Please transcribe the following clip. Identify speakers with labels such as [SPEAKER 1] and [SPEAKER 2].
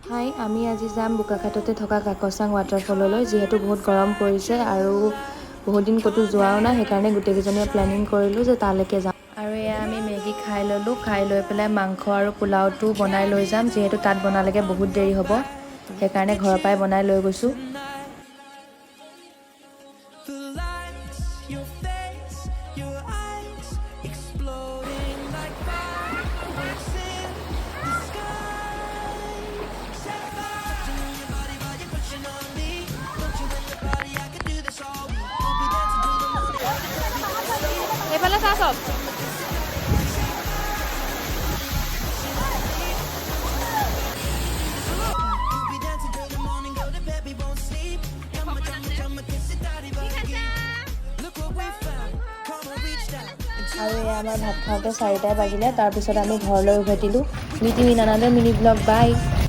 [SPEAKER 1] হাই, আমি আজি যাম বোকাখাটতে থকা কাকচাং ৱাটাৰফললৈ যিহেতু বহুত গৰম পৰিছে আৰু বহুত দিন ক'তো যোৱাও নাই সেইকাৰণে গোটেইকেইজনীয়ে প্লেনিং কৰিলোঁ যে তালৈকে যাম আৰু এয়া আমি মেগী খাই ল'লোঁ খাই লৈ পেলাই মাংস আৰু পোলাওটো বনাই লৈ যাম যিহেতু তাত বনালেগে বহুত দেৰি হ'ব সেইকাৰণে ঘৰৰ পৰাই বনাই লৈ গৈছোঁ
[SPEAKER 2] এইফালে চা চব
[SPEAKER 1] আৰু এয়া আমাৰ ভাত খাওঁতে 4টাই বাজিলে তাৰপিছত আমি ঘৰলৈ উভতিলোঁ meet you in another mini blog by